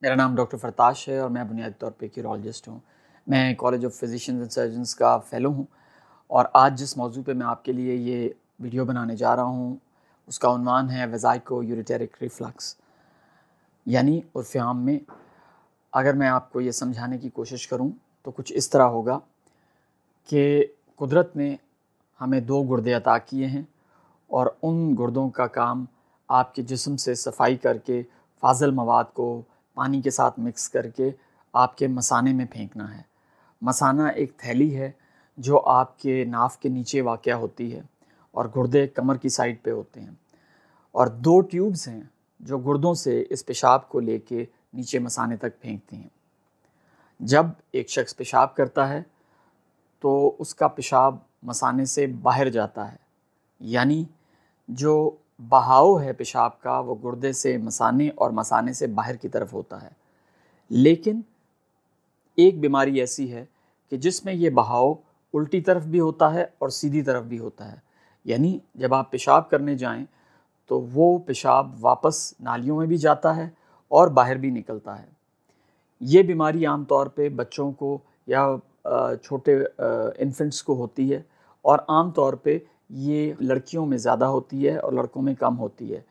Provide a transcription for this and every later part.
मेरा नाम डॉक्टर फरताश है और मैं बुनियादी तौर पे एक यूरोलॉजिस्ट हूँ। मैं college of physicians and surgeons का फ़ेलो हूँ और आज जिस मौजू पे मैं आपके लिए ये वीडियो बनाने जा रहा हूँ उसका उन्वान है वेज़ाइको यूरिटेरिक रिफ्लक्स। यानी उर्फ़ आम में अगर मैं आपको ये समझाने की कोशिश करूँ तो कुछ इस तरह होगा कि कुदरत ने हमें 2 गुर्दे अता किए हैं और उन गुर्दों का काम आपके जिस्म से सफाई करके फाज़िल मवाद को पानी के साथ मिक्स करके आपके मसाने में फेंकना है। मसाना एक थैली है जो आपके नाफ के नीचे वाक़या होती है और गुर्दे कमर की साइड पे होते हैं और 2 ट्यूब्स हैं जो गुर्दों से इस पेशाब को लेके नीचे मसाने तक फेंकती हैं। जब एक शख्स पेशाब करता है तो उसका पेशाब मसाने से बाहर जाता है, यानी जो बहाव है पेशाब का वो गुर्दे से मसाने और मसाने से बाहर की तरफ होता है। लेकिन एक बीमारी ऐसी है कि जिसमें ये बहाव उल्टी तरफ भी होता है और सीधी तरफ भी होता है। यानी जब आप पेशाब करने जाएं तो वो पेशाब वापस नालियों में भी जाता है और बाहर भी निकलता है। ये बीमारी आम तौर पे बच्चों को या छोटे इन्फेंट्स को होती है और आम तौर पे ये लड़कियों में ज़्यादा होती है और लड़कों में कम होती है।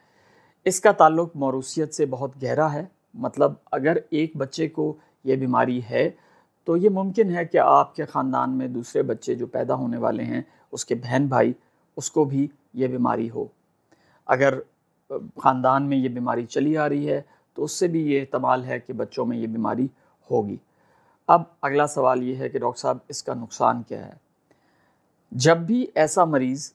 इसका ताल्लुक मौरूसियत से बहुत गहरा है। मतलब अगर एक बच्चे को ये बीमारी है तो ये मुमकिन है कि आपके ख़ानदान में दूसरे बच्चे जो पैदा होने वाले हैं उसके बहन भाई उसको भी ये बीमारी हो। अगर ख़ानदान में ये बीमारी चली आ रही है तो उससे भी ये एहतमाल है कि बच्चों में ये बीमारी होगी। अब अगला सवाल ये है कि डॉक्टर साहब इसका नुकसान क्या है? जब भी ऐसा मरीज़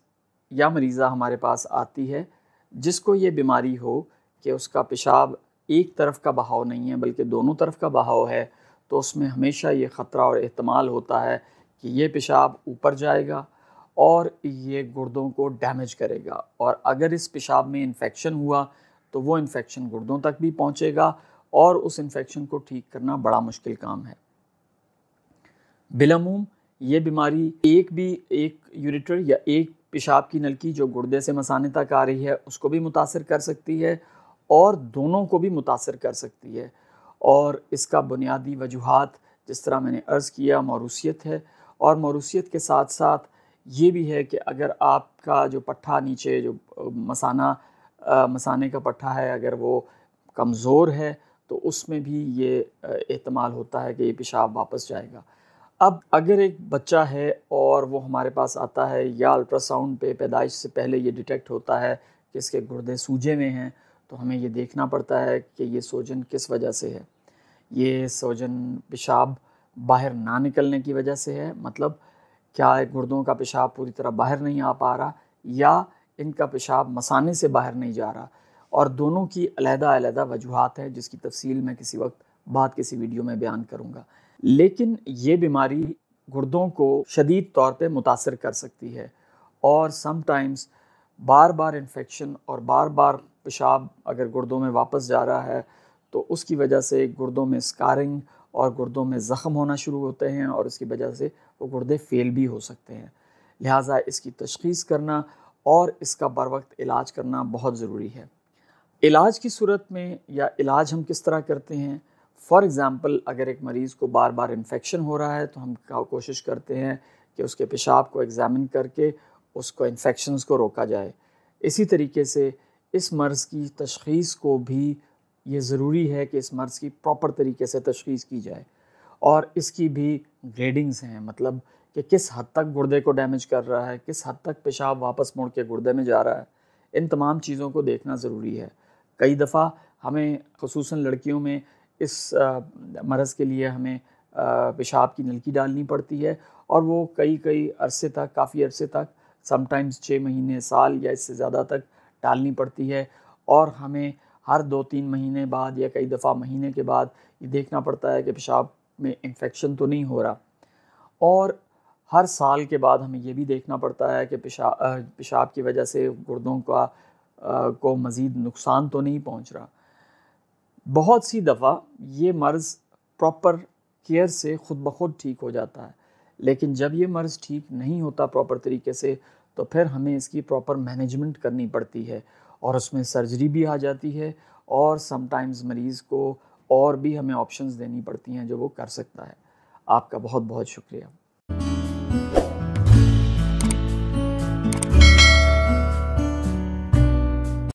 या मरीज़ा हमारे पास आती है जिसको ये बीमारी हो कि उसका पेशाब एक तरफ का बहाव नहीं है बल्कि दोनों तरफ का बहाव है, तो उसमें हमेशा ये ख़तरा और एहतमाल होता है कि ये पेशाब ऊपर जाएगा और ये गुर्दों को डैमेज करेगा और अगर इस पेशाब में इन्फेक्शन हुआ तो वो इन्फेक्शन गुर्दों तक भी पहुँचेगा और उस इन्फेक्शन को ठीक करना बड़ा मुश्किल काम है। बिलअमूम ये बीमारी एक यूरेटर या एक पेशाब की नलकी जो गुर्दे से मसाने तक आ रही है उसको भी मुतासिर कर सकती है और दोनों को भी मुतासिर कर सकती है। और इसका बुनियादी वजूहात जिस तरह मैंने अर्ज़ किया मौरूसियत है और मौरूसियत के साथ साथ ये भी है कि अगर आपका जो पट्ठा नीचे जो मसाने का पट्ठा है अगर वो कमज़ोर है तो उसमें भी ये एहतमाल होता है कि ये पेशाब वापस जाएगा। अब अगर एक बच्चा है और वो हमारे पास आता है या अल्ट्रासाउंड पे पैदाइश से पहले ये डिटेक्ट होता है कि इसके गुर्दे सूजे में हैं, तो हमें ये देखना पड़ता है कि ये सूजन किस वजह से है। ये सूजन पेशाब बाहर ना निकलने की वजह से है, मतलब क्या गुर्दों का पेशाब पूरी तरह बाहर नहीं आ पा रहा या इनका पेशाब मसाने से बाहर नहीं जा रहा, और दोनों की अलग-अलग वजूहात है जिसकी तफसील मैं किसी वक्त बाद किसी वीडियो में बयान करूँगा। लेकिन ये बीमारी गुर्दों को शदीद तौर पे मुतासिर कर सकती है और समटाइम्स बार बार इन्फेक्शन और बार बार पेशाब अगर गुर्दों में वापस जा रहा है तो उसकी वजह से गुर्दों में स्कारिंग और गुर्दों में ज़ख़म होना शुरू होते हैं और इसकी वजह से वो गुर्दे फेल भी हो सकते हैं। लिहाजा इसकी तशख़ीस करना और इसका बर वक्त इलाज करना बहुत ज़रूरी है। इलाज की सूरत में या इलाज हम किस तरह करते हैं? फॉर एग्ज़ाम्पल अगर एक मरीज़ को बार बार इन्फेक्शन हो रहा है तो हम कोशिश करते हैं कि उसके पेशाब को एग्ज़ामिन करके उसको इन्फेक्शंस को रोका जाए। इसी तरीके से इस मर्ज़ की तशख़ीस को भी ये ज़रूरी है कि इस मर्ज़ की प्रॉपर तरीके से तशख़ीस की जाए और इसकी भी ग्रेडिंग्स हैं, मतलब कि किस हद तक गुर्दे को डैमेज कर रहा है, किस हद तक पेशाब वापस मुड़ के गुर्दे में जा रहा है। इन तमाम चीज़ों को देखना ज़रूरी है। कई दफ़ा हमें ख़ुसूसन लड़कियों में इस मरज़ के लिए हमें पेशाब की नलकी डालनी पड़ती है और वो कई अरसे तक, काफ़ी अरसे तक, समटाइम्स 6 महीने, साल या इससे ज़्यादा तक डालनी पड़ती है और हमें हर 2-3 महीने बाद या कई दफ़ा महीने के बाद ये देखना पड़ता है कि पेशाब में इन्फेक्शन तो नहीं हो रहा, और हर साल के बाद हमें ये भी देखना पड़ता है कि पेशाब की वजह से गुर्दों को मज़ीद नुकसान तो नहीं पहुंच रहा। बहुत सी दफ़ा ये मर्ज़ प्रॉपर केयर से ख़ुद ब खुद ठीक हो जाता है, लेकिन जब ये मर्ज़ ठीक नहीं होता प्रॉपर तरीके से तो फिर हमें इसकी प्रॉपर मैनेजमेंट करनी पड़ती है और उसमें सर्जरी भी आ जाती है और समटाइम्स मरीज़ को और भी हमें ऑप्शंस देनी पड़ती हैं जो वो कर सकता है। आपका बहुत बहुत शुक्रिया।